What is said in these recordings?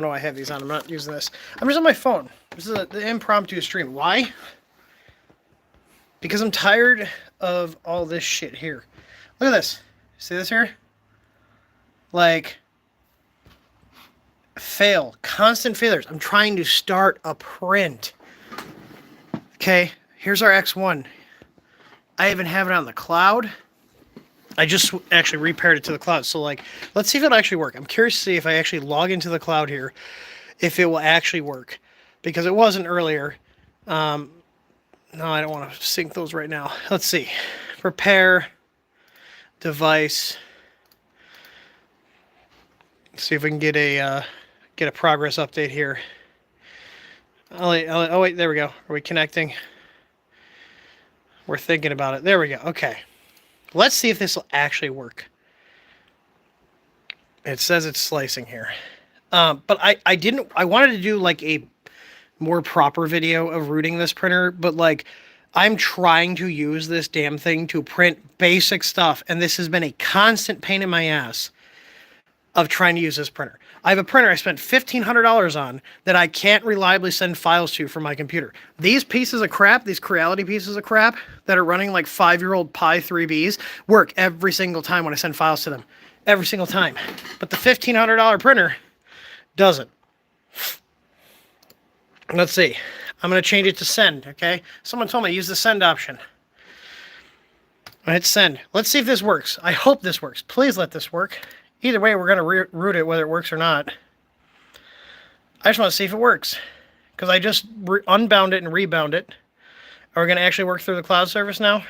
No, I have these on. I'm not using this. I'm just on my phone. This is the impromptu stream. Why? Because I'm tired of all this shit here. Look at this. See this here? Like, fail. Constant failures. I'm trying to start a print. Okay, here's our X1. I even have it on the cloud. I just actually repaired it to the cloud. So, like, let's see if it'll actually work. I'm curious to see if I actually log into the cloud here, if it will actually work. Because it wasn't earlier. No, I don't want to sync those right now. Let's see. Prepare. Device. Let's see if we can get a progress update here. Oh, wait, there we go. Are we connecting? We're thinking about it. There we go. Okay. Let's see if this will actually work. It says it's slicing here. But I wanted to do like a more proper video of rooting this printer, but like I'm trying to use this damn thing to print basic stuff, and this has been a constant pain in my ass of trying to use this printer. I have a printer I spent $1,500 on that I can't reliably send files to from my computer. These pieces of crap, these Creality pieces of crap that are running like 5-year-old Pi 3Bs work every single time when I send files to them. Every single time. But the $1,500 printer doesn't. Let's see. I'm going to change it to send, okay? Someone told me use the send option. I hit send. Let's see if this works. I hope this works. Please let this work. Either way, we're going to root it whether it works or not. I just want to see if it works. Because I just unbound it and rebound it. Are we going to actually work through the cloud service now?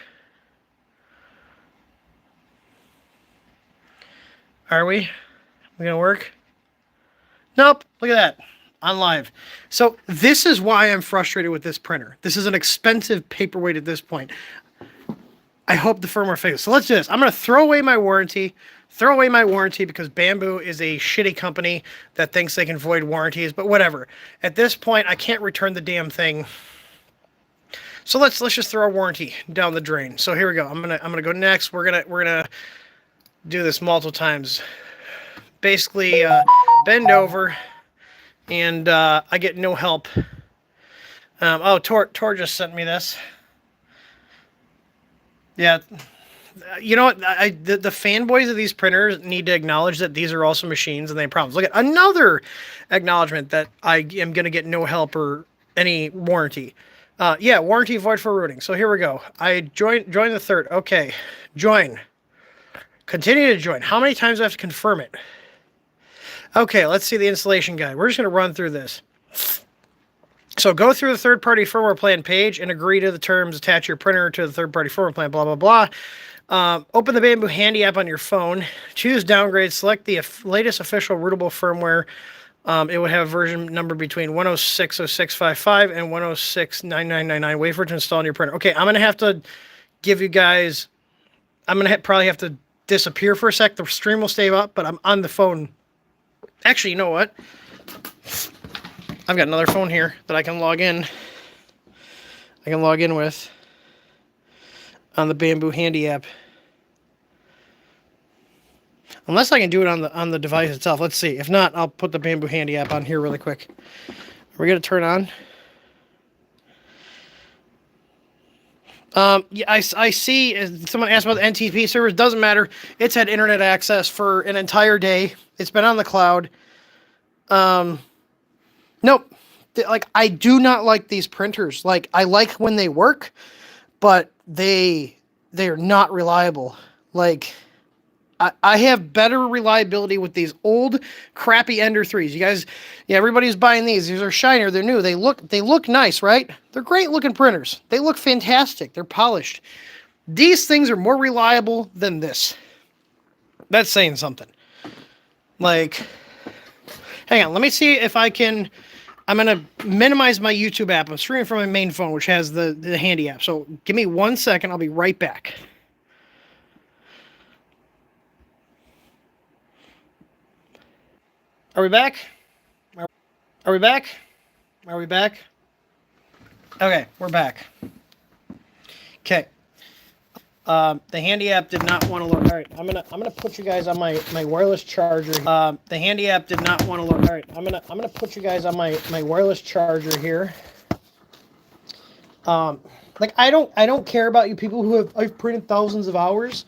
Are we? We going to work? Nope. Look at that. On live. So this is why I'm frustrated with this printer. This is an expensive paperweight at this point. I hope the firmware fails. So let's do this. I'm going to throw away my warranty. Throw away my warranty because Bamboo is a shitty company that thinks they can void warranties, but whatever. At this point, I can't return the damn thing. So let's just throw our warranty down the drain. So here we go. I'm gonna go next. We're gonna do this multiple times. Basically, bend over, and I get no help. Oh, Tor just sent me this. Yeah. You know what? The fanboys of these printers need to acknowledge that these are also machines and they have problems. Look at another acknowledgement that I am going to get no help or any warranty. Yeah, warranty void for rooting. So here we go. I join the third. Okay, join. Continue to join. How many times do I have to confirm it? Okay, let's see the installation guide. We're just going to run through this. So go through the third-party firmware plan page and agree to the terms. Attach your printer to the third-party firmware plan, blah, blah, blah. Open the Bamboo Handy app on your phone. Choose downgrade. Select the latest official rootable firmware. It would have a version number between 1060655 and 1069999. Wait for it to install on your printer. Okay, I'm going to have to give you guys... I'm going to probably have to disappear for a sec. The stream will stay up, but I'm on the phone. Actually, you know what? I've got another phone here that I can log in. I can log in with on the Bamboo Handy app. Unless I can do it on the device itself. Let's see. If not, I'll put the Bamboo Handy app on here really quick. Are we going to turn on? Yeah, I see. Someone asked about the NTP servers. Doesn't matter. It's had internet access for an entire day. It's been on the cloud. Nope. Like, I do not like these printers. Like, I like when they work, but they are not reliable. Like, I have better reliability with these old crappy Ender 3s. You guys, yeah, everybody's buying these. These are shinier. They're new. They look nice, right? They're great looking printers. They look fantastic. They're polished. These things are more reliable than this. That's saying something. Like, hang on. Let me see if I can... I'm going to minimize my YouTube app. I'm streaming from my main phone, which has the Handy app. So give me 1 second. I'll be right back. Are we back? Are we back? Are we back? Okay, we're back. Okay. The handy app did not want to load. All right, I'm gonna put you guys on my wireless charger. The handy app did not want to load. All right, I'm gonna put you guys on my wireless charger here. Like I don't care about you people who I've printed thousands of hours.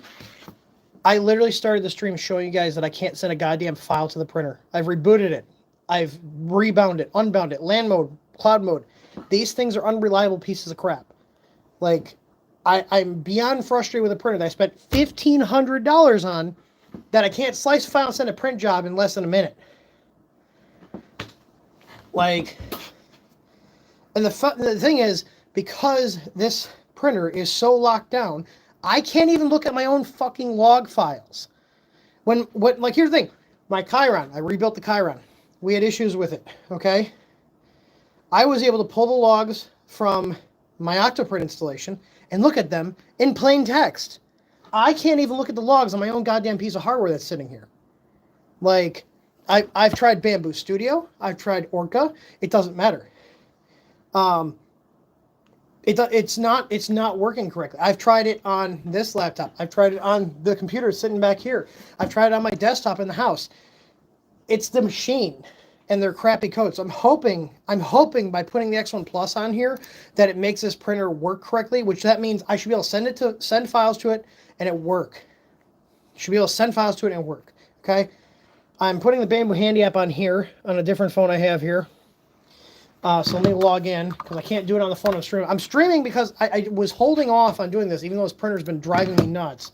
I literally started the stream showing you guys that I can't send a goddamn file to the printer. I've rebooted it. I've rebound it, unbound it, LAN mode, cloud mode. These things are unreliable pieces of crap. Like, I'm beyond frustrated with a printer that I spent $1,500 on that I can't slice a file and send a print job in less than a minute. Like, and the thing is, because this printer is so locked down, I can't even look at my own fucking log files. Like, here's the thing. My Chiron, I rebuilt the Chiron. We had issues with it, okay? I was able to pull the logs from my Octoprint installation and look at them in plain text. I can't even look at the logs on my own goddamn piece of hardware that's sitting here. Like, I've tried Bamboo Studio. I've tried Orca. It doesn't matter. It's not working correctly. I've tried it on this laptop. I've tried it on the computer sitting back here. I've tried it on my desktop in the house. It's the machine and their crappy codes. I'm hoping by putting the X1 Plus on here that it makes this printer work correctly, which that means I should be able to send files to it and it work. Should be able to send files to it and work. Okay. I'm putting the Bamboo Handy app on here on a different phone I have here. So let me log in because I can't do it on the phone I'm streaming. I'm streaming because I was holding off on doing this, even though this printer's been driving me nuts.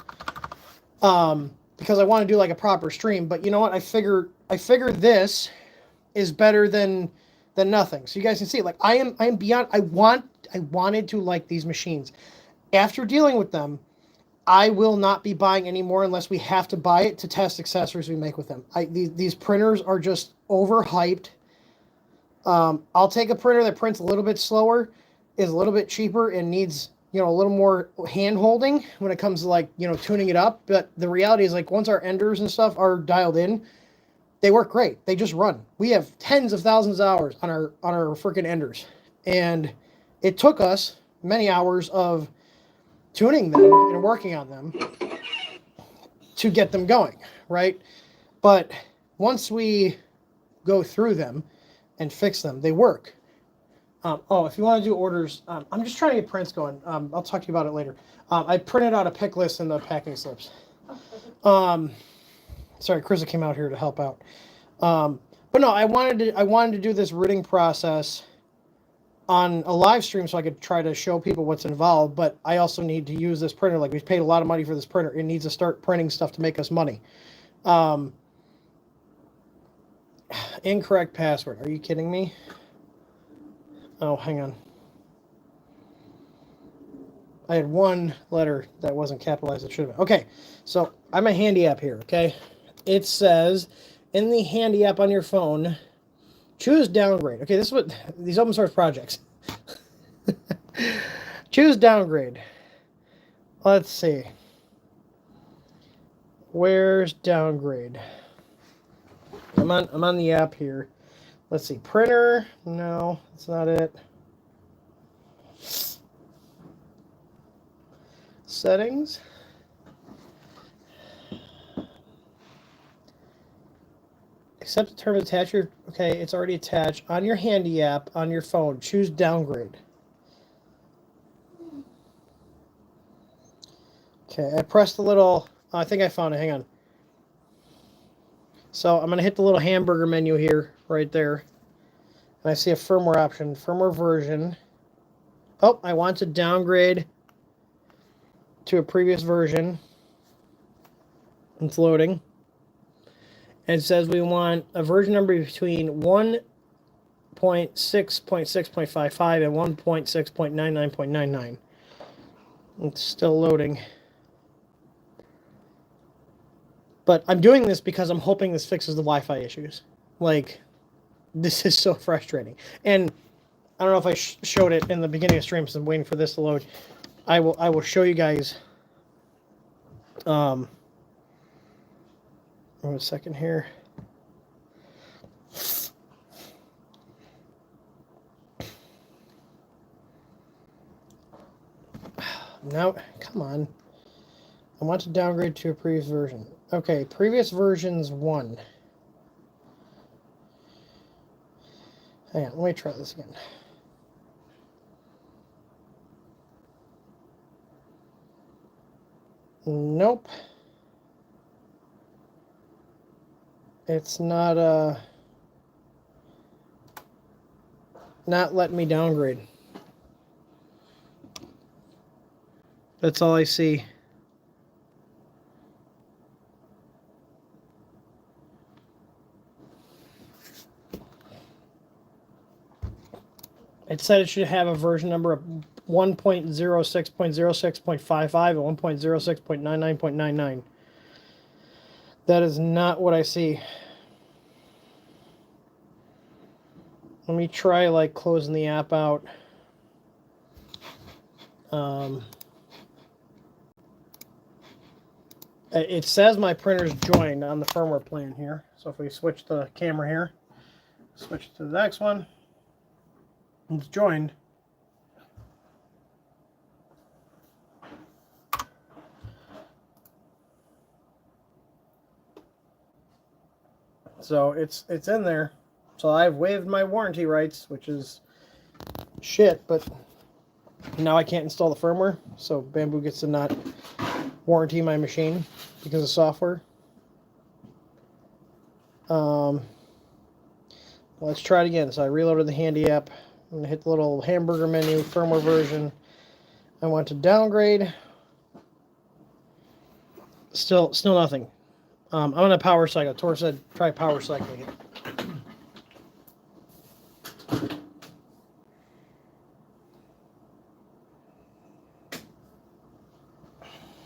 Because I want to do like a proper stream. But you know what? I figured this is better than nothing. So you guys can see, like I am beyond. I wanted to like these machines. After dealing with them, I will not be buying any more unless we have to buy it to test accessories we make with them. These printers are just overhyped. I'll take a printer that prints a little bit slower, is a little bit cheaper, and needs, a little more hand holding when it comes to like, tuning it up. But the reality is, like, once our enders and stuff are dialed in, they work great. They just run. We have tens of thousands of hours on our freaking enders. And it took us many hours of tuning them and working on them to get them going, right? But once we go through them and fix them, they work. If you want to do orders, I'm just trying to get prints going. I'll talk to you about it later. I printed out a pick list and the packing slips. Sorry, Krista came out here to help out. But no, I wanted to do this routing process on a live stream so I could try to show people what's involved. But I also need to use this printer. Like, we've paid a lot of money for this printer. It needs to start printing stuff to make us money. Incorrect password. Are you kidding me? Oh, hang on. I had one letter that wasn't capitalized. It should have been. Okay, so I'm a handy app here, okay? It says in the handy app on your phone, choose downgrade. Okay, this is what these open source projects. Choose downgrade. Let's see. Where's downgrade? I'm on the app here. Let's see. Printer. No, that's not it. Settings. Accept the term attach your. Okay, it's already attached on your handy app on your phone. Choose downgrade. Okay, I pressed the little. I think I found it. Hang on. So I'm going to hit the little hamburger menu here, right there. And I see a firmware option, firmware version. Oh, I want to downgrade to a previous version. It's loading. And it says we want a version number between 1.6.6.55 and 1.6.99.99. It's still loading. But I'm doing this because I'm hoping this fixes the Wi-Fi issues. Like, this is so frustrating. And I don't know if I showed it in the beginning of stream, so I'm waiting for this to load. I will show you guys. Wait a second here. Now, come on. I want to downgrade to a previous version. Okay, previous version's 1. Hang on, let me try this again. Nope. It's not letting me downgrade. That's all I see. It said it should have a version number of 1.06.06.55 and 1.06.99.99. That is not what I see. Let me try like closing the app out. It says my printer's joined on the firmware plan here. So if we switch the camera here, switch to the next one, it's joined. So it's in there. So I've waived my warranty rights, which is shit, but now I can't install the firmware, so Bamboo gets to not warranty my machine because of software. Let's try it again. So I reloaded the handy app. I'm gonna hit the little hamburger menu, firmware version. I want to downgrade. Still nothing. I'm gonna power cycle. Tor said try power cycling it.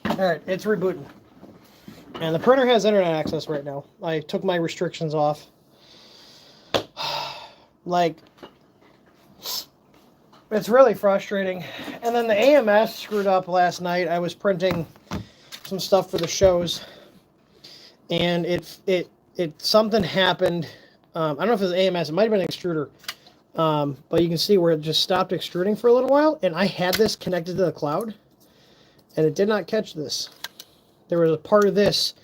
Alright, it's rebooting. And the printer has internet access right now. I took my restrictions off. Like, it's really frustrating. And then the AMS screwed up last night. I was printing some stuff for the shows. And it something happened. I don't know if it was AMS. It might have been an extruder. But you can see where it just stopped extruding for a little while. And I had this connected to the cloud. And it did not catch this. There was a part of this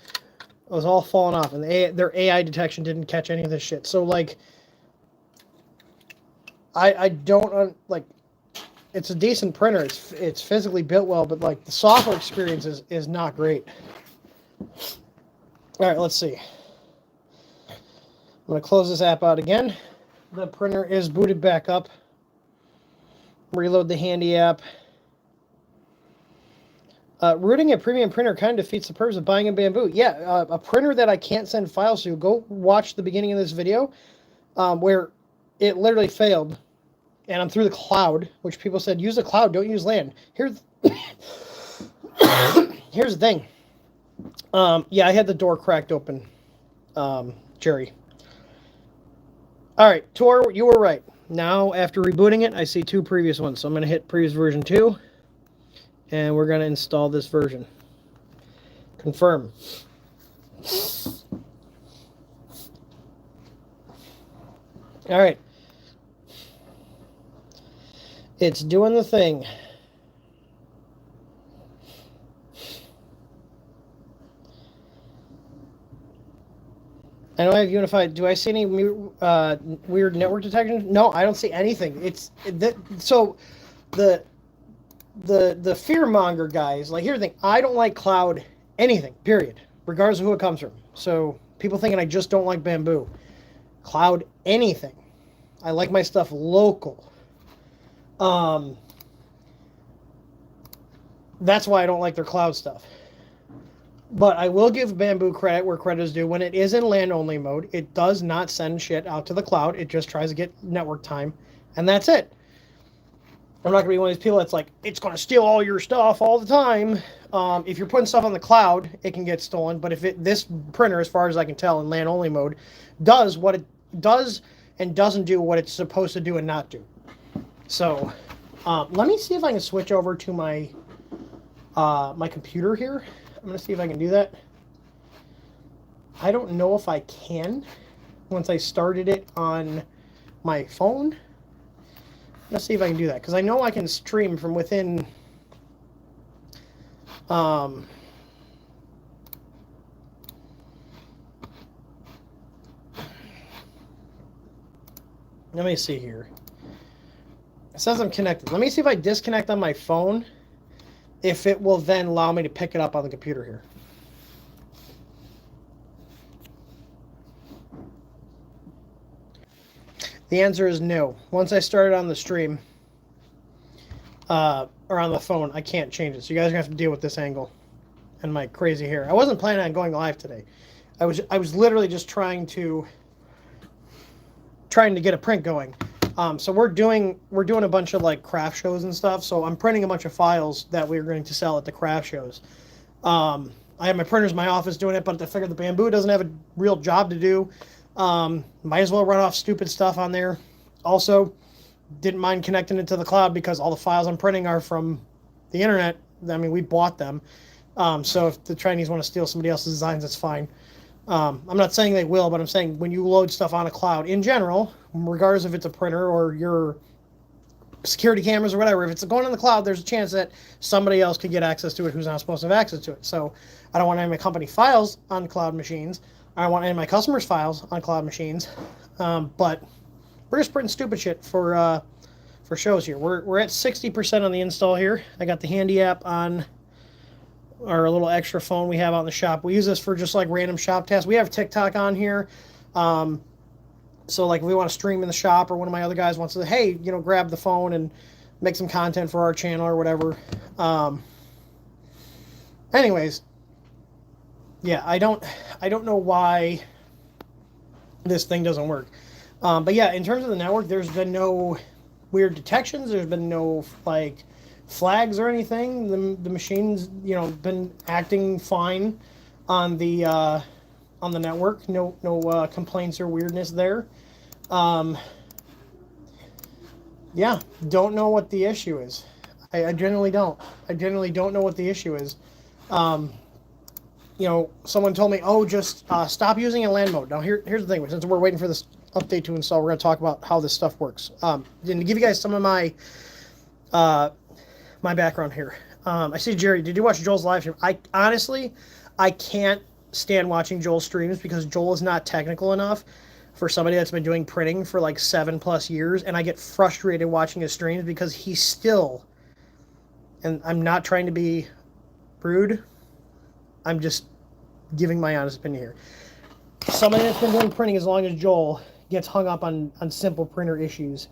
that was all falling off. And their AI detection didn't catch any of this shit. So, like, I don't, like, it's a decent printer. It's physically built well. But, like, the software experience is not great. All right, let's see. I'm going to close this app out again. The printer is booted back up. Reload the handy app. Rooting a premium printer kind of defeats the purpose of buying a Bamboo. Yeah, a printer that I can't send files to. Go watch the beginning of this video where it literally failed. And I'm through the cloud, which people said, use the cloud, don't use LAN. Here's the thing. Yeah, I had the door cracked open, Jerry. All right, Tor, you were right. Now, after rebooting it, I see 2 previous ones. So I'm going to hit previous version 2. And we're going to install this version. Confirm. All right. It's doing the thing. I know I have unified. Do I see any weird network detection? No, I don't see anything. So the fearmonger guys, like, here's the thing. I don't like cloud anything, period, regardless of who it comes from. So people thinking I just don't like Bamboo. Cloud anything. I like my stuff local. That's why I don't like their cloud stuff. But I will give Bamboo credit where credit is due. When it is in LAN-only mode, it does not send shit out to the cloud. It just tries to get network time, and that's it. I'm not going to be one of these people that's like, it's going to steal all your stuff all the time. If you're putting stuff on the cloud, it can get stolen. But if this printer, as far as I can tell, in LAN-only mode, does what it does and doesn't do what it's supposed to do and not do. So, let me see if I can switch over to my my computer here. I'm going to see if I can do that. I don't know if I can once I started it on my phone. Let's see if I can do that, because I know I can stream from within Let me see here. It says I'm connected. Let me see if I disconnect on my phone, if it will then allow me to pick it up on the computer here. The answer is no. Once I started on the stream, or on the phone, I can't change it. So you guys are gonna have to deal with this angle and my crazy hair. I wasn't planning on going live today. I was literally just trying to get a print going. So we're doing a bunch of like craft shows and stuff. So I'm printing a bunch of files that we're going to sell at the craft shows. I have my printers in my office doing it, but I figured the Bamboo doesn't have a real job to do. Might as well run off stupid stuff on there. Also, didn't mind connecting it to the cloud because all the files I'm printing are from the internet. I mean, we bought them. So if the Chinese want to steal somebody else's designs, that's fine. I'm not saying they will, but I'm saying when you load stuff on a cloud in general, regardless if it's a printer or your security cameras or whatever, if it's going on the cloud, there's a chance that somebody else could get access to it who's not supposed to have access to it. So I don't want any of my company files on cloud machines. I don't want any of my customers' files on cloud machines. But we're just printing stupid shit for shows here. We're at 60% on the install here. I got the Handy app on our little extra phone we have out in the shop. We use this for just like random shop tasks. We have TikTok on here. So like if we want to stream in the shop, or one of my other guys wants to, hey, grab the phone and make some content for our channel or whatever. Anyways, yeah, I don't know why this thing doesn't work. But yeah, in terms of the network, there's been no weird detections. There's been no like flags or anything. The machine's been acting fine on the network. No complaints or weirdness there. Yeah, don't know what the issue is. I generally don't. I generally don't know what the issue is. Someone told me, oh, just stop using a LAN mode. Now here's the thing. Since we're waiting for this update to install, we're going to talk about how this stuff works. And to give you guys some of my background here. I see Jerry. Did you watch Joel's live stream? I can't stand watching Joel's streams because Joel is not technical enough for somebody that's been doing printing for like 7+ years, and I get frustrated watching his streams because he's still, and I'm not trying to be rude, I'm just giving my honest opinion here. Somebody that's been doing printing as long as Joel gets hung up on simple printer issues.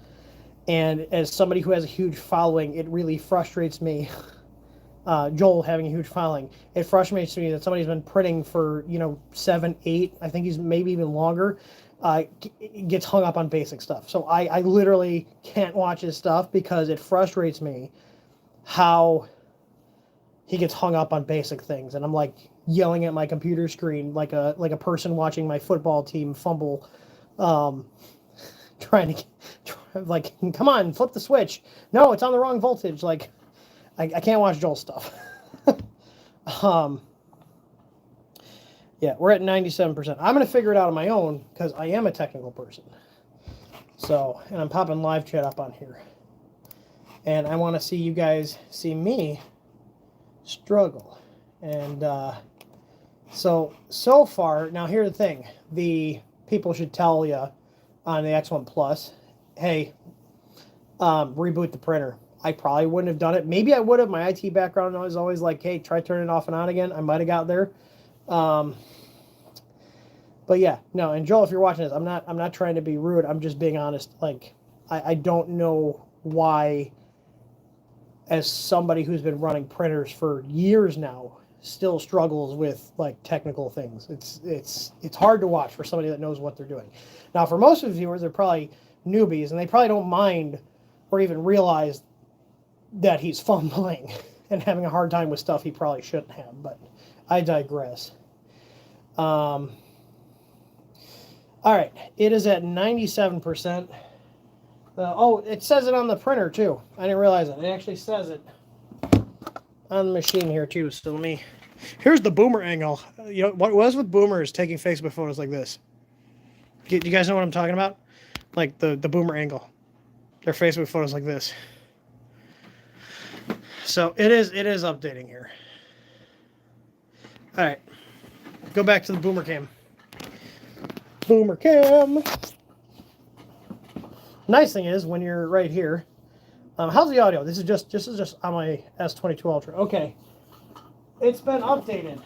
And as somebody who has a huge following, it really frustrates me. Joel having a huge following, it frustrates me that somebody's been printing for 7, 8, I think he's maybe even longer, gets hung up on basic stuff. So I literally can't watch his stuff because it frustrates me how he gets hung up on basic things, and I'm like yelling at my computer screen like a person watching my football team fumble, trying to like, come on, flip the switch. No, it's on the wrong voltage. Like, I can't watch Joel's stuff. Yeah, we're at 97%. I'm going to figure it out on my own because I am a technical person. So, and I'm popping live chat up on here. And I want to see you guys see me struggle. And so far, now here's the thing. The people should tell you on the X1 Plus, hey, reboot the printer. I probably wouldn't have done it. Maybe I would have. My IT background was always like, hey, try turning it off and on again. I might have got there. But yeah, no. And Joel, if you're watching this, I'm not trying to be rude. I'm just being honest. Like, I don't know why, as somebody who's been running printers for years now, still struggles with like technical things. It's hard to watch for somebody that knows what they're doing. Now, for most of the viewers, they're probably newbies, and they probably don't mind or even realize that he's fumbling and having a hard time with stuff he probably shouldn't have. But I digress. All right, it is at 97%. Oh, it says it on the printer too. I didn't realize it. It actually says it on the machine here too. So let me. Here's the boomer angle. What was with boomers taking Facebook photos like this? Do you guys know what I'm talking about? Like the boomer angle. Their Facebook photos like this. So it is updating here. All right, go back to the boomer cam. Boomer cam. Nice thing is when you're right here. How's the audio? This is just on my S22 Ultra. Okay, it's been updated.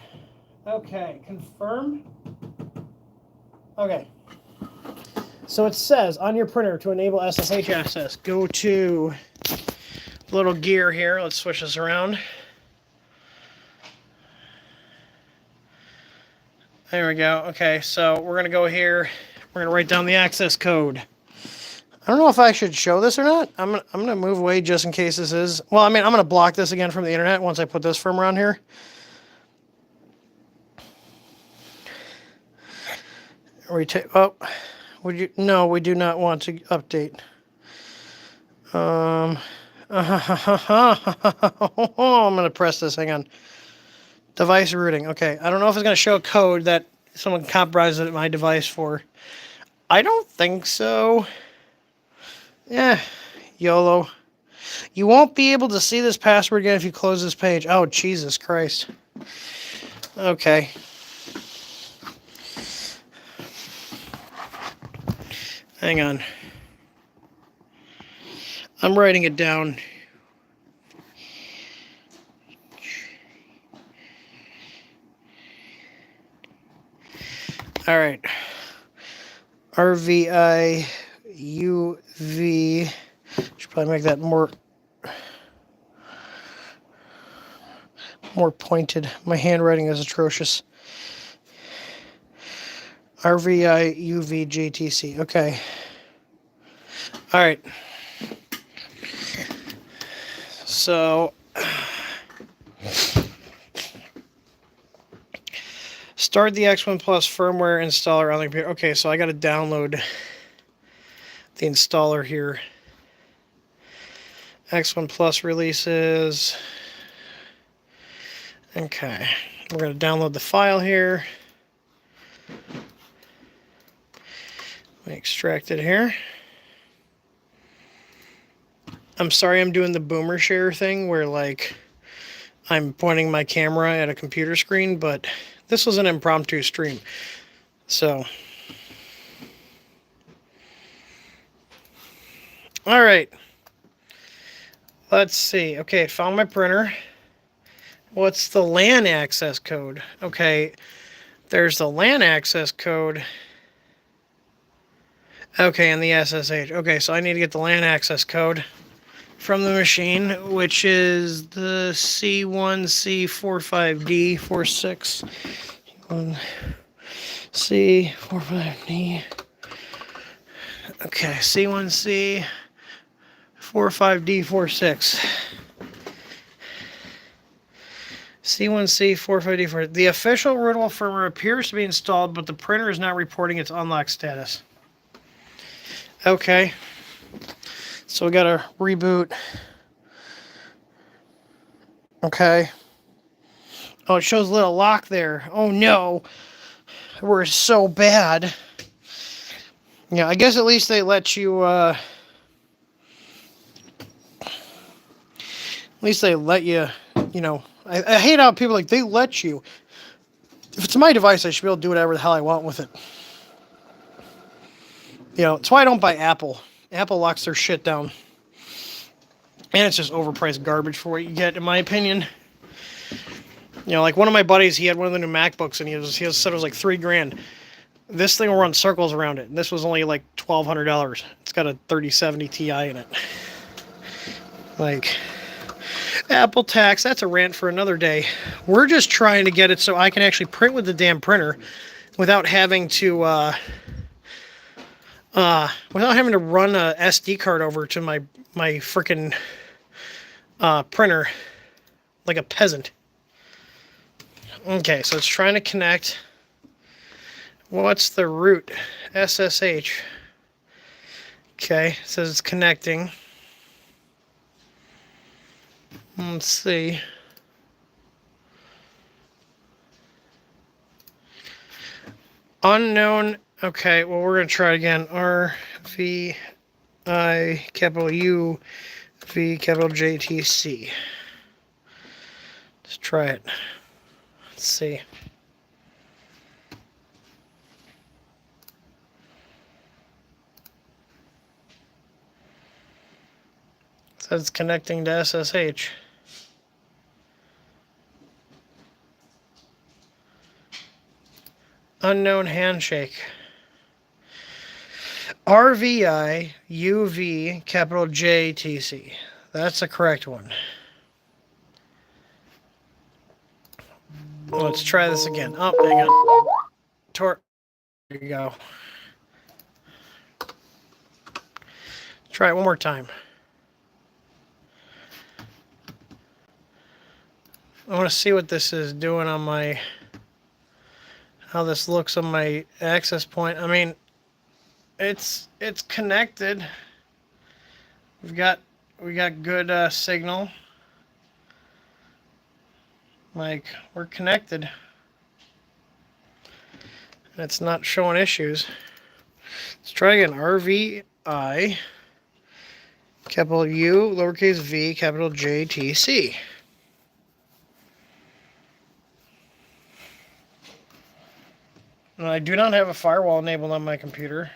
Okay, confirm. Okay, so it says on your printer to enable SSH access, go to little gear here. Let's switch this around. There we go. Okay, so we're gonna go here. We're gonna write down the access code. I don't know if I should show this or not. I'm gonna move away just in case this is. Well, I mean, I'm gonna block this again from the internet once I put this firmware on here. Oh, would you? No, we do not want to update. I'm gonna press this. Hang on. Device routing. Okay, I don't know if it's gonna show a code that someone compromised my device for. I don't think so. Yeah, YOLO. You won't be able to see this password again if you close this page. Oh, Jesus Christ. Okay. Hang on. I'm writing it down. All right. RVIUV. Should probably make that more pointed. My handwriting is atrocious. RVIUVGTC. Okay. All right. So start the X1 Plus firmware installer on the computer. Okay, so I got to download the installer here. X1 Plus releases. Okay, we're going to download the file here. Let me extract it here. I'm sorry I'm doing the boomer share thing where like I'm pointing my camera at a computer screen, but this was an impromptu stream. So, all right. Let's see. Okay, found my printer. What's the LAN access code? Okay, there's the LAN access code. Okay, and the SSH. Okay, so I need to get the LAN access code from the machine, which is the C1C45D46. C45D. Okay, C1C45D46. C1C45D4. The official rootable firmware appears to be installed, but the printer is not reporting its unlocked status. Okay. So we gotta reboot. Okay. Oh, it shows a little lock there. Oh no. We're so bad. Yeah, I guess at least they let you, at least they let you, you know, I hate how people like, they let you. If it's my device, I should be able to do whatever the hell I want with it. You know, that's why I don't buy Apple. Apple locks their shit down. And it's just overpriced garbage for what you get, in my opinion. You know, like one of my buddies, he had one of the new MacBooks, and he said it was like $3,000. This thing will run circles around it. And this was only like $1,200. It's got a 3070 Ti in it. Like, Apple tax, that's a rant for another day. We're just trying to get it so I can actually print with the damn printer without having to, run a SD card over to my freaking printer like a peasant. Okay, so it's trying to connect. What's the root? SSH. Okay, it says it's connecting. Let's see. Unknown. Okay, well, we're going to try it again. RVI capital U V capital JTC. Let's try it. Let's see. Says connecting to SSH. Unknown handshake. RVIUV capital JTC. That's the correct one. Let's try this again. Oh, hang on. There you go. Try it one more time. I want to see what this is doing on my, how this looks on my access point. I mean, it's connected. We got good signal. Like, we're connected. And it's not showing issues. Let's try again. RVI, capital U, lowercase v, capital JTC. And I do not have a firewall enabled on my computer.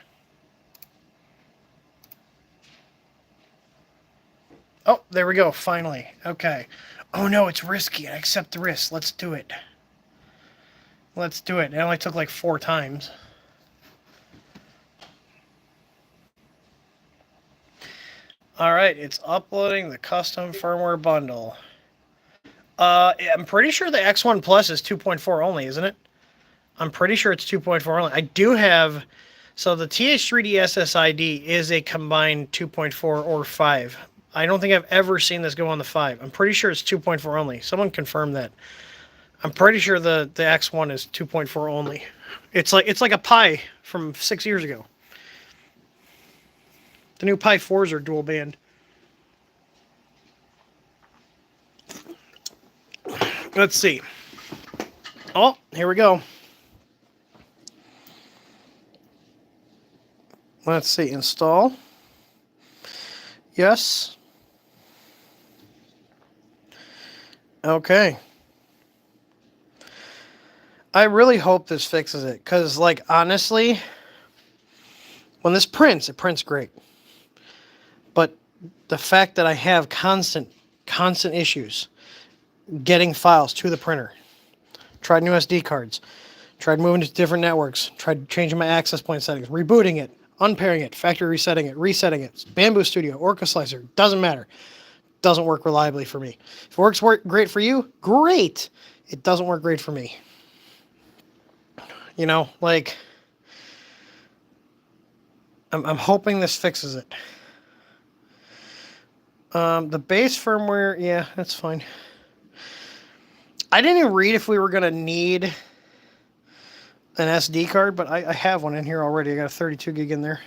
Oh, there we go, finally. Okay. Oh no, it's risky. I accept the risk. Let's do it. Let's do it. It only took like 4 times. Alright, it's uploading the custom firmware bundle. I'm pretty sure the X1 Plus is 2.4 only, isn't it? I'm pretty sure it's 2.4 only. I do have... So the TH3D SSID is a combined 2.4 or 5. I don't think I've ever seen this go on the 5. I'm pretty sure it's 2.4 only. Someone confirm that. I'm pretty sure the X1 is 2.4 only. It's like a Pi from 6 years ago. The new Pi 4s are dual band. Let's see. Oh, here we go. Let's see. Install. Yes. Okay. I really hope this fixes it, because, like, honestly, when this prints, it prints great. But the fact that I have constant issues getting files to the printer, tried new SD cards, tried moving to different networks, tried changing my access point settings, rebooting it, unpairing it, factory resetting it, Bamboo Studio, Orca Slicer, doesn't matter. Doesn't work reliably for me. If it works great for you, great. It doesn't work great for me. You know, like, I'm hoping this fixes it. The base firmware, yeah, that's fine. I didn't even read if we were going to need an SD card, but I have one in here already. I got a 32 gig in there.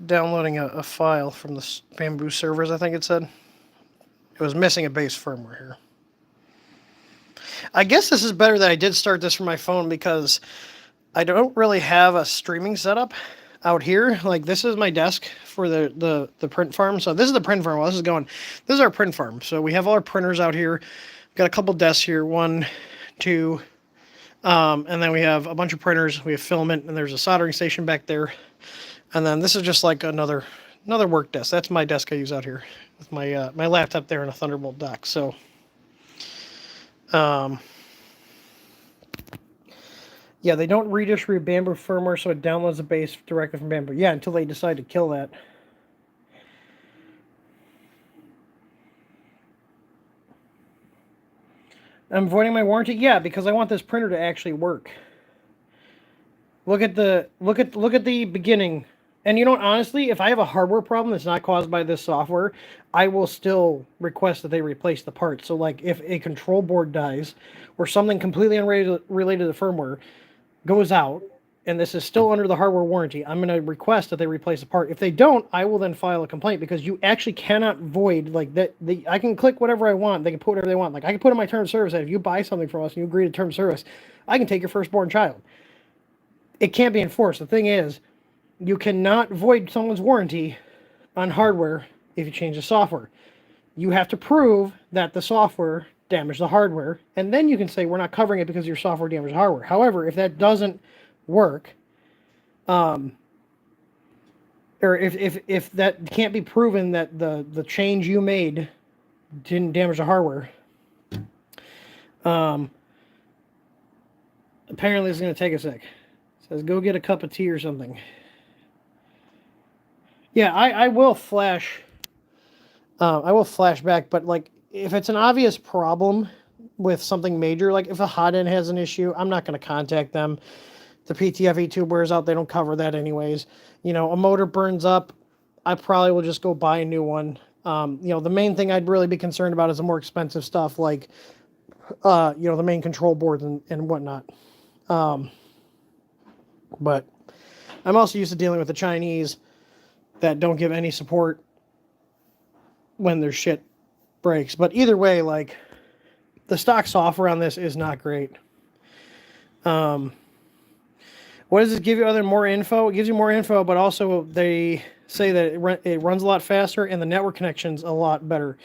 Downloading a file from the Bamboo servers, I think it said. It was missing a base firmware here. I guess this is better that I did start this from my phone, because I don't really have a streaming setup out here. Like, this is my desk for the print farm. So this is the print farm while this is going. This is our print farm. So we have all our printers out here. We've got a couple desks here. 1, 2. And then we have a bunch of printers. We have filament, and there's a soldering station back there. And then this is just like another work desk. That's my desk I use out here with my my laptop there and a Thunderbolt dock. So, yeah, they don't redistribute Bamboo firmware, so it downloads the base directly from Bamboo. Yeah, until they decide to kill that. I'm voiding my warranty. Yeah, because I want this printer to actually work. Look at the beginning. And you know what, honestly, if I have a hardware problem that's not caused by this software, I will still request that they replace the part. So, like, if a control board dies or something completely unrelated to the firmware goes out, and this is still under the hardware warranty, I'm going to request that they replace the part. If they don't, I will then file a complaint, because you actually cannot void, like, that. I can click whatever I want. They can put whatever they want. Like, I can put in my term of service that if you buy something from us and you agree to term of service, I can take your firstborn child. It can't be enforced. The thing is, you cannot void someone's warranty on hardware if you change the software. you have to prove that the software damaged the hardware, and then you can say we're not covering it because your software damaged the hardware. However, if that doesn't work, or if that can't be proven that the change you made didn't damage the hardware, apparently it's going to take a sec. It says go get a cup of tea or something. Yeah, I will flash. I will flash back, but like if it's an obvious problem with something major, like if a hot end has an issue, I'm not going to contact them. The PTFE tube wears out, they don't cover that anyways. You know, a motor burns up, I probably will just go buy a new one. You know, the main thing I'd really be concerned about is the more expensive stuff like, you know, the main control boards and whatnot. But I'm also used to dealing with the Chinese that don't give any support when their shit breaks. But either way, like, the stock software on this is not great. What does it give you other than more info? It gives you more info, but also they say that it runs a lot faster and the network connection's a lot better.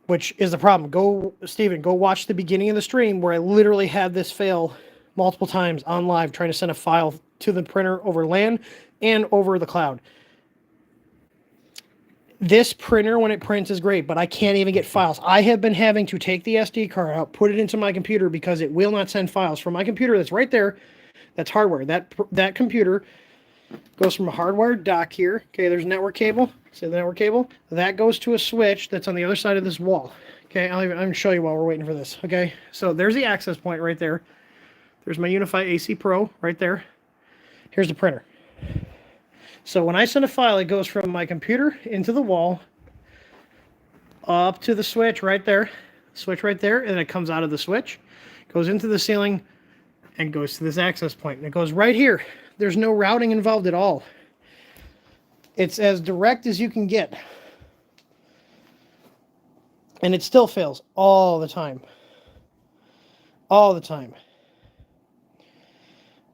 Which is the problem. Steven, go watch the beginning of the stream where I literally had this fail multiple times on live trying to send a file to the printer over LAN and over the cloud. This printer, when it prints, is great, but I can't even get files. I have been having to take the SD card out, put it into my computer because it will not send files from my computer that's right there. That's hardware. That computer goes from a hardwired dock here. Okay, there's a network cable. See the network cable? That goes to a switch that's on the other side of this wall. Okay, I'm going to show you while we're waiting for this. Okay, so there's the access point right there. There's my Unify AC Pro right there. Here's the printer. So when I send a file, it goes from my computer into the wall, up to the switch right there, and it comes out of the switch, goes into the ceiling, and goes to this access point. And it goes right here. There's no routing involved at all. It's as direct as you can get. And it still fails all the time. All the time.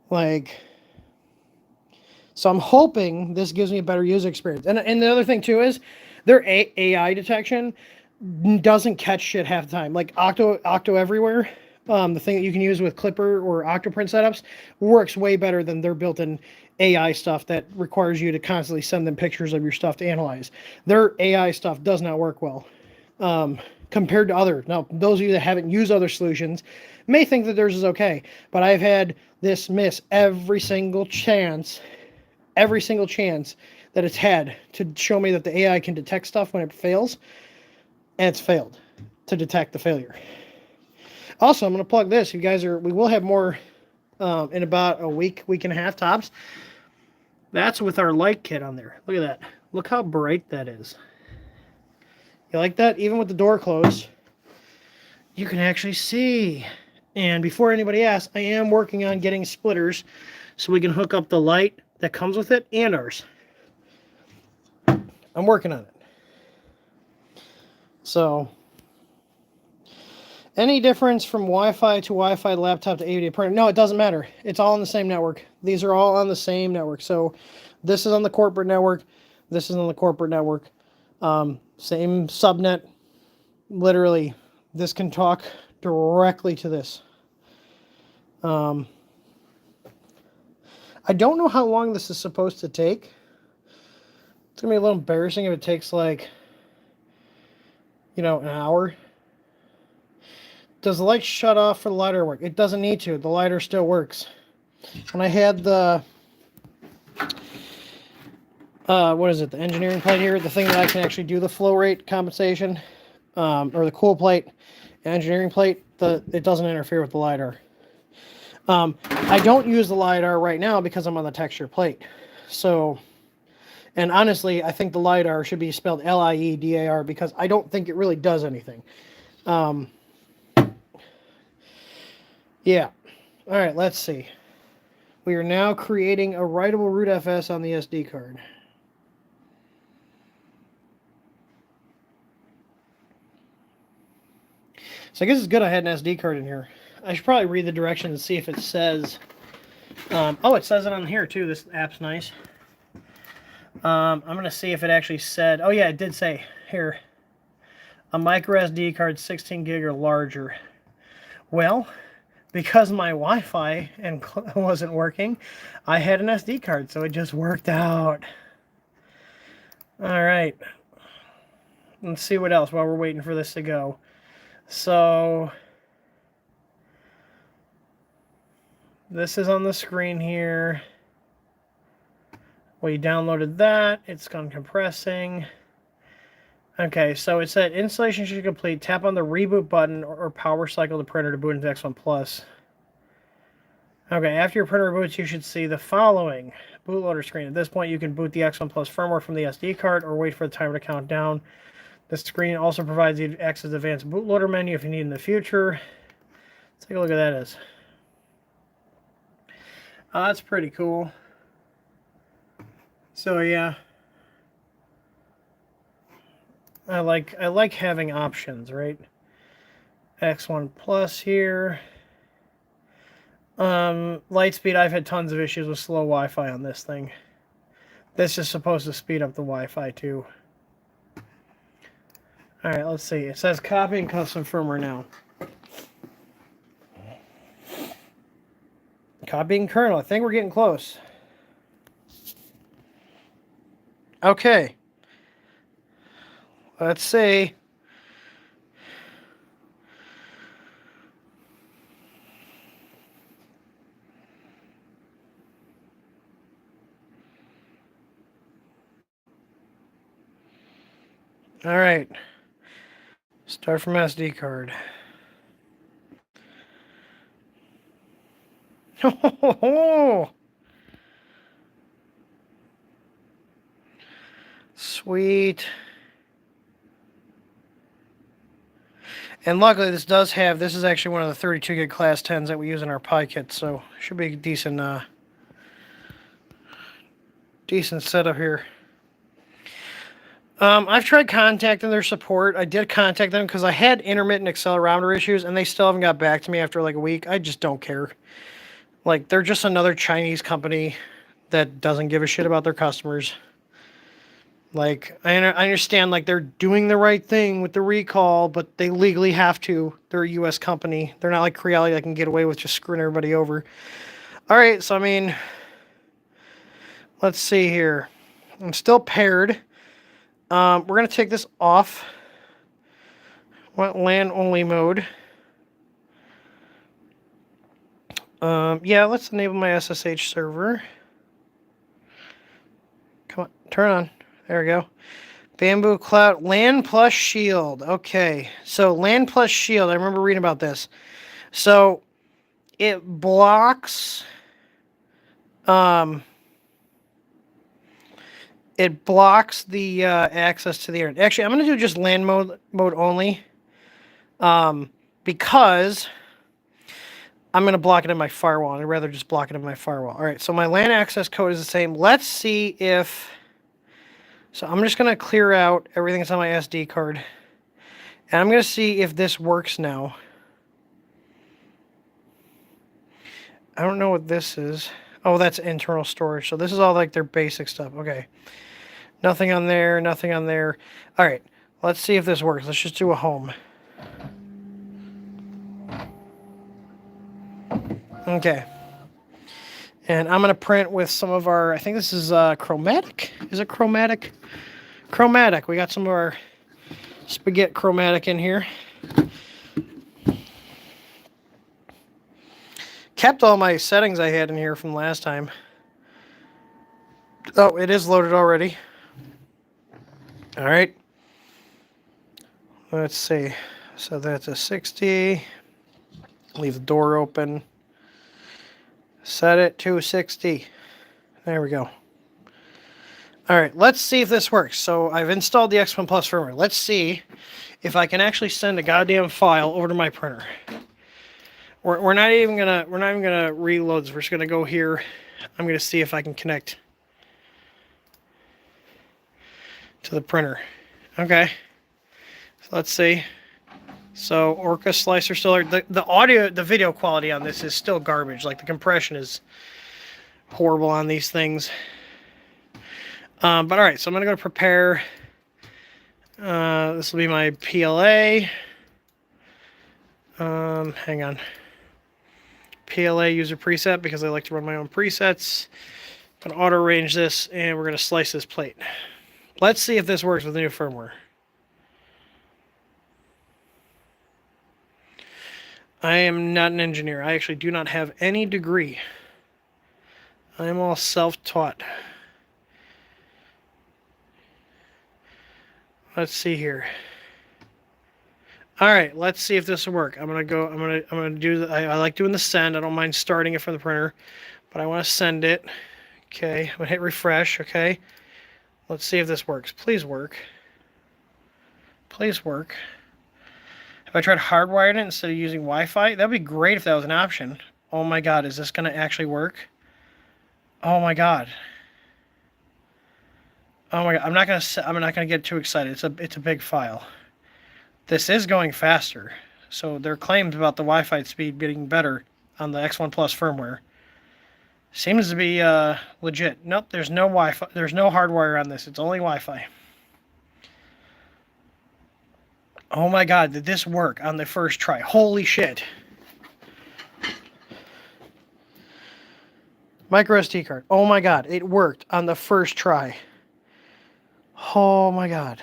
Like, so I'm hoping this gives me a better user experience. And the other thing too is their AI detection doesn't catch shit half the time. Like Octo Everywhere, the thing that you can use with Clipper or Octoprint setups, works way better than their built-in AI stuff that requires you to constantly send them pictures of your stuff to analyze. Their AI stuff does not work well compared to other. Now, those of you that haven't used other solutions may think that theirs is okay, but I've had this miss every single chance that it's had to show me that the AI can detect stuff when it fails, and it's failed to detect the failure. Also, I'm going to plug this. You guys we will have more in about a week and a half tops. That's with our light kit on there. Look at that. Look how bright that is. You like that? Even with the door closed, you can actually see. And before anybody asks, I am working on getting splitters so we can hook up the light that comes with it and ours. I'm working on it. So, any difference from Wi-Fi to Wi-Fi laptop to AVDA printer? No, it doesn't matter. It's all on the same network. These are all on the same network. So, this is on the corporate network. This is on the corporate network. Same subnet. Literally, this can talk directly to this. I don't know how long this is supposed to take. It's going to be a little embarrassing if it takes like, an hour. Does the light shut off for the LiDAR work? It doesn't need to. The LiDAR still works. When I had the, the engineering plate here, the thing that I can actually do the flow rate compensation, or the cool plate, engineering plate, it doesn't interfere with the LiDAR. I don't use the LiDAR right now because I'm on the texture plate. So, and honestly, I think the LiDAR should be spelled LIEDAR because I don't think it really does anything. Yeah. All right, let's see. We are now creating a writable rootfs on the SD card. So I guess it's good I had an SD card in here. I should probably read the directions and see if it says... oh, it says it on here too. This app's nice. I'm going to see if it actually said, oh yeah, it did say here, a micro SD card 16 gig or larger. Well, because my Wi-Fi wasn't working, I had an SD card, so it just worked out. All right. Let's see what else while we're waiting for this to go. So this is on the screen here. We downloaded that. It's gone compressing. Okay, so it said installation should complete. Tap on the reboot button or power cycle the printer to boot into X1 Plus. Okay, after your printer reboots, you should see the following bootloader screen. At this point, you can boot the X1 Plus firmware from the SD card or wait for the timer to count down. This screen also provides you access to the advanced bootloader menu if you need in the future. Let's take a look at that is. That's pretty cool. So yeah, I like having options, right? X1 Plus here. Lightspeed, I've had tons of issues with slow Wi-Fi on this thing. This is supposed to speed up the Wi-Fi too. Alright, let's see. It says copying custom firmware now. Copying kernel. I think we're getting close. Okay. Let's see. All right. Start from SD card. Sweet. And luckily this does have, this is actually one of the 32 gig class 10s that we use in our Pi kit, so should be a decent setup here. I've tried contacting their support. I did contact them because I had intermittent accelerometer issues, and they still haven't got back to me after like a week. I just don't care. Like, they're just another Chinese company that doesn't give a shit about their customers. Like, I understand, like, they're doing the right thing with the recall, but they legally have to. They're a U.S. company. They're not like Creality that can get away with just screwing everybody over. All right, so, I mean, let's see here. I'm still paired. We're going to take this off. Want LAN only mode. Yeah, let's enable my SSH server. Come on, turn on. There we go. Bamboo Cloud, LAN plus Shield. Okay, so LAN plus Shield, I remember reading about this. So, it blocks... It blocks the access to the internet. Actually, I'm going to do just LAN mode only. Because I'm going to block it in my firewall. I'd rather just block it in my firewall. All right, so my LAN access code is the same. Let's see if... So I'm just going to clear out everything that's on my SD card. And I'm going to see if this works now. I don't know what this is. Oh, that's internal storage. So this is all like their basic stuff. Okay. Nothing on there. Nothing on there. All right. Let's see if this works. Let's just do a home. Okay. And I'm going to print with some of our, I think this is chromatic. Is it chromatic? Chromatic. We got some of our spaghetti chromatic in here. Kept all my settings I had in here from last time. Oh, it is loaded already. All right. Let's see. So that's a 60. Leave the door open. Set it to 60. There we go. All right, let's see if this works. So I've installed the X1 Plus firmware. Let's see if I can actually send a goddamn file over to my printer. We're not even gonna reload this. We're just gonna go here. I'm gonna see if I can connect to the printer. Okay. So let's see. So Orca slicer still the audio, the video quality on this is still garbage. Like the compression is horrible on these things. But all right, so I'm gonna go to prepare. This will be my PLA. Hang on. PLA user preset because I like to run my own presets. I'm gonna auto arrange this, and we're gonna slice this plate. Let's see if this works with the new firmware. I am not an engineer. I actually do not have any degree. I am all self-taught. Let's see here. All right, let's see if this will work. I'm gonna do. I like doing the send. I don't mind starting it from the printer, but I want to send it. Okay, I'm gonna hit refresh. Okay, let's see if this works. Please work. Please work. If I tried hardwiring it instead of using Wi-Fi, that'd be great if that was an option. Oh my God, is this gonna actually work? Oh my God. Oh my God, I'm not gonna get too excited. It's a big file. This is going faster. So their claims about the Wi-Fi speed getting better on the X1 Plus firmware seems to be legit. Nope, there's no Wi-Fi. There's no hardwire on this. It's only Wi-Fi. Oh my God, did this work on the first try? Holy shit. Micro SD card. Oh my God, it worked on the first try. Oh my God.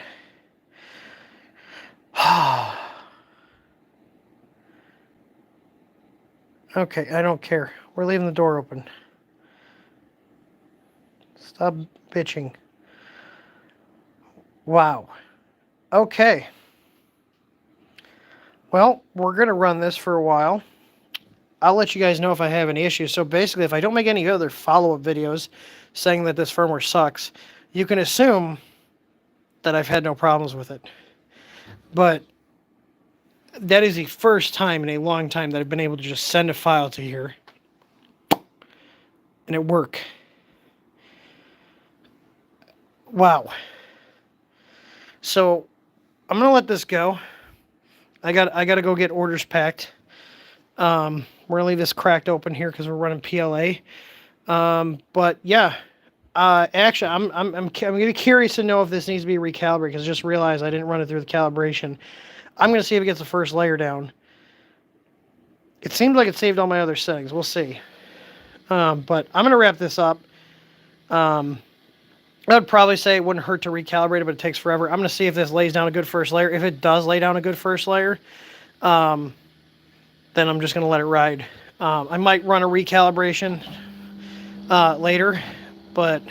Okay, I don't care. We're leaving the door open. Stop bitching. Wow. Okay. Well, we're going to run this for a while. I'll let you guys know if I have any issues. So basically, if I don't make any other follow-up videos saying that this firmware sucks, you can assume that I've had no problems with it. But that is the first time in a long time that I've been able to just send a file to here and it work. Wow. So I'm gonna let this go. I gotta go get orders packed. We're gonna leave this cracked open here because we're running PLA. But yeah, actually, I'm gonna be curious to know if this needs to be recalibrated because I just realized I didn't run it through the calibration. I'm gonna see if it gets the first layer down. It seems like it saved all my other settings. We'll see. But I'm gonna wrap this up. I'd probably say it wouldn't hurt to recalibrate it, but it takes forever. I'm going to see if this lays down a good first layer. If it does lay down a good first layer, then I'm just going to let it ride. I might run a recalibration later, but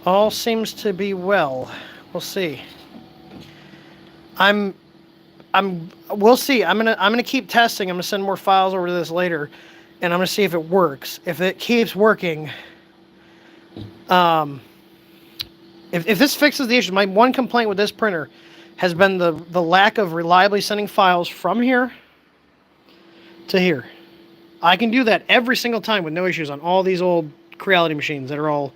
all seems to be well. We'll see. We'll see. I'm gonna keep testing. I'm gonna send more files over to this later, and I'm gonna see if it works. If it keeps working. If this fixes the issue, my one complaint with this printer has been the lack of reliably sending files from here to here. I can do that every single time with no issues on all these old Creality machines that are all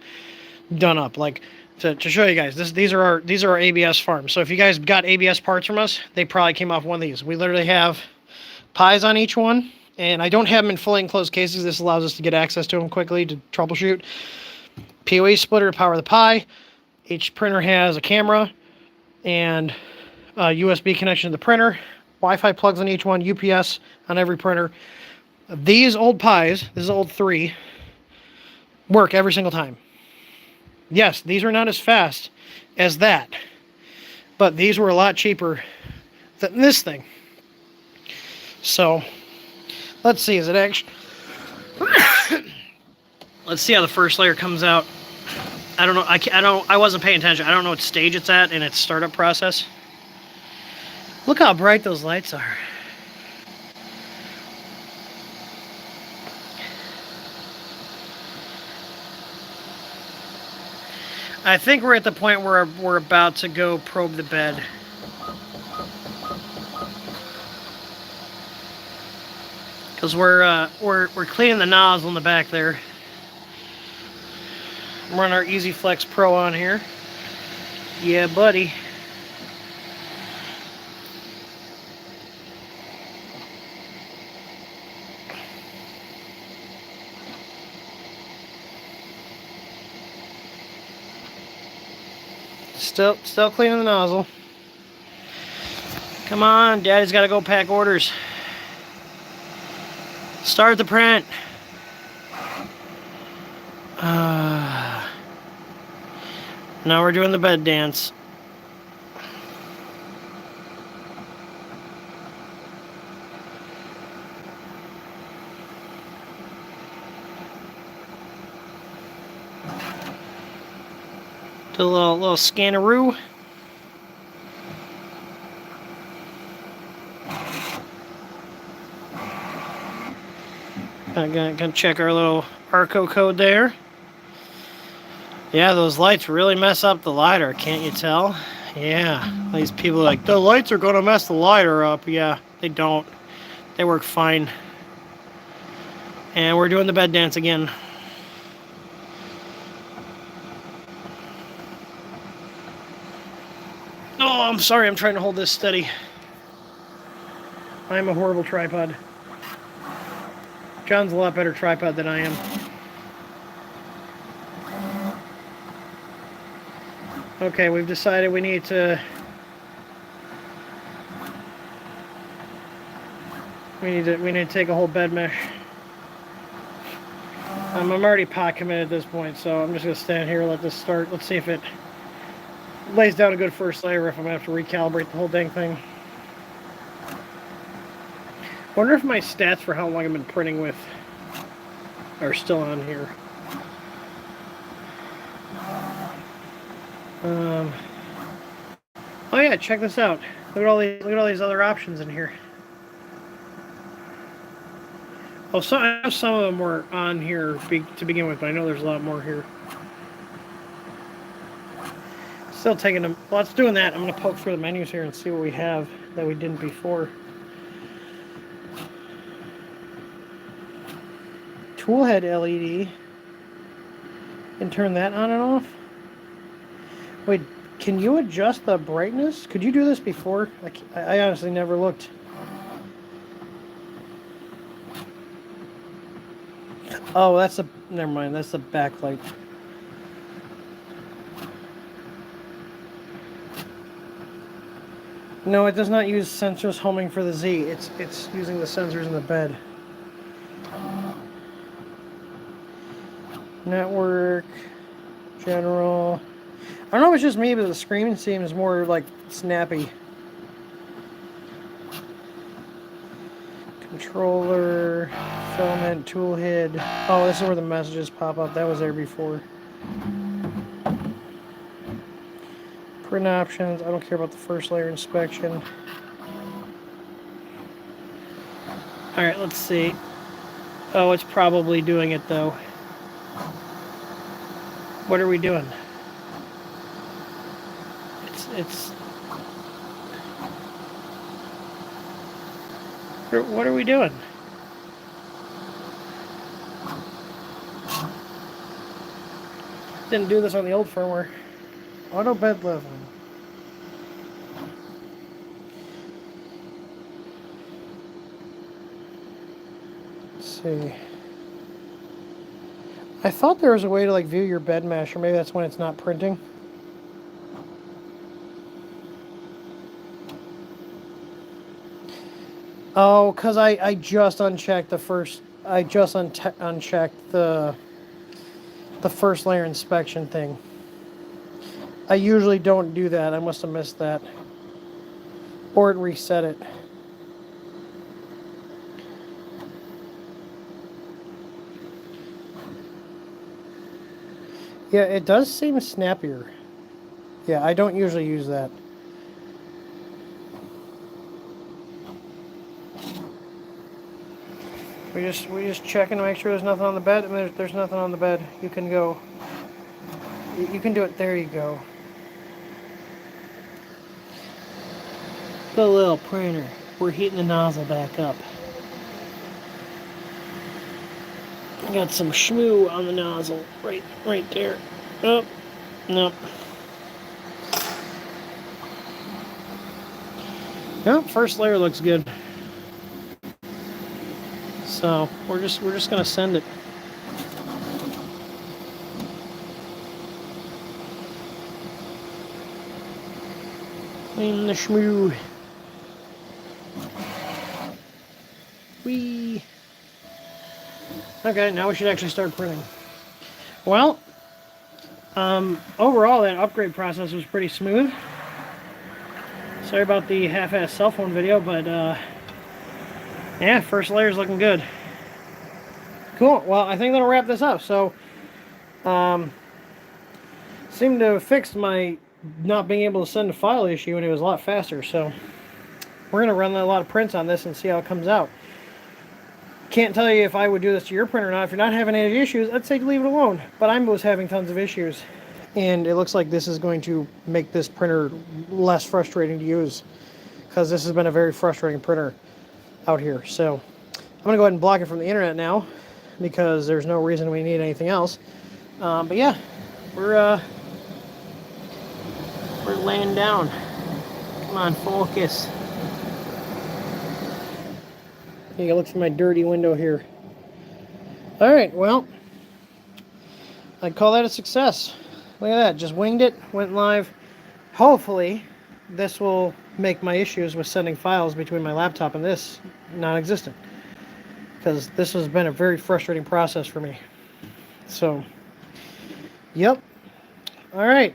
done up. Like to show you guys, these are our ABS farms. So if you guys got ABS parts from us, they probably came off one of these. We literally have pies on each one, and I don't have them in fully enclosed cases. This allows us to get access to them quickly to troubleshoot. PoE splitter to power the Pi. Each printer has a camera and a USB connection to the printer. Wi-Fi plugs on each one, UPS on every printer. These old Pis, this is old 3, work every single time. Yes, these are not as fast as that, but these were a lot cheaper than this thing. So, let's see, is it actually... Let's see how the first layer comes out. I don't know. I wasn't paying attention. I don't know what stage it's at in its startup process. Look how bright those lights are. I think we're at the point where we're about to go probe the bed. Because we're cleaning the nozzle in the back there. Run our Easy Flex Pro on here. Yeah, buddy. Still cleaning the nozzle. Come on, Daddy's got to go pack orders. Start the print. Now we're doing the bed dance. Do a little scanneroo. Gonna check our little Arco code there. Yeah, those lights really mess up the lidar, can't you tell? Yeah, these people are like, the lights are gonna mess the lidar up. Yeah, they don't. They work fine. And we're doing the bed dance again. Oh, I'm sorry, I'm trying to hold this steady. I'm a horrible tripod. John's a lot better tripod than I am. Okay, we've decided we need to take a whole bed mesh. I'm already pot committed at this point, so I'm just gonna stand here and let this start. Let's see if it lays down a good first layer, or if I'm gonna have to recalibrate the whole dang thing. Wonder if my stats for how long I've been printing with are still on here. Oh yeah, check this out. Look at all these other options in here. Oh, some of them were on here to begin with, but I know there's a lot more here. Still taking them. While it's doing that, I'm going to poke through the menus here and see what we have that we didn't before. Toolhead LED. And turn that on and off. Wait, can you adjust the brightness? Could you do this before? I honestly never looked. Oh, that's never mind. That's the backlight. No, it does not use sensors homing for the Z. It's using the sensors in the bed. Network, general. I don't know if it's just me, but the screen seems more like snappy. Controller, filament, toolhead. Oh, this is where the messages pop up. That was there before. Print options. I don't care about the first layer inspection. Alright, let's see. Oh, it's probably doing it though. What are we doing? What are we doing? Didn't do this on the old firmware. Auto bed level. Let's see. I thought there was a way to view your bed mesh, or maybe that's when it's not printing. Oh, because I just unchecked the first. I just unchecked the first layer inspection thing. I usually don't do that. I must have missed that. Or it reset it. Yeah, it does seem snappier. Yeah, I don't usually use that. We just checking to make sure there's nothing on the bed. I mean, there's nothing on the bed. You can go. You can do it. There you go. The little printer. We're heating the nozzle back up. I got some schmoo on the nozzle right there. Oh, nope. Yep, first layer looks good. So we're just gonna send it. In the schmoo. Whee. Okay, now we should actually start printing. Well, overall that upgrade process was pretty smooth. Sorry about the half-assed cell phone video, but yeah, first layer's looking good. Cool. Well, I think that'll wrap this up. So, seemed to have fixed my not being able to send a file issue, and it was a lot faster. So, we're going to run a lot of prints on this and see how it comes out. Can't tell you if I would do this to your printer or not. If you're not having any issues, I'd say leave it alone. But I was having tons of issues. And it looks like this is going to make this printer less frustrating to use, because this has been a very frustrating printer out here. So I'm going to go ahead and block it from the internet now, because there's no reason we need anything else. But yeah, we're laying down. Come on, focus. You can look through my dirty window here. All right, well, I'd call that a success. Look at that, just winged it, went live. Hopefully, this will make my issues with sending files between my laptop and this non-existent, because this has been a very frustrating process for me. So, yep. All right.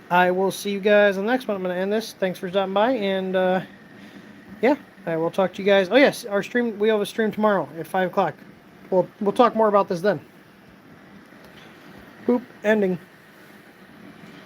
I will see you guys on the next one. I'm going to end this. Thanks for stopping by, and yeah, I will talk to you guys. Oh yes, our stream. We have a stream tomorrow at 5 o'clock. We'll talk more about this then. Boop. Ending.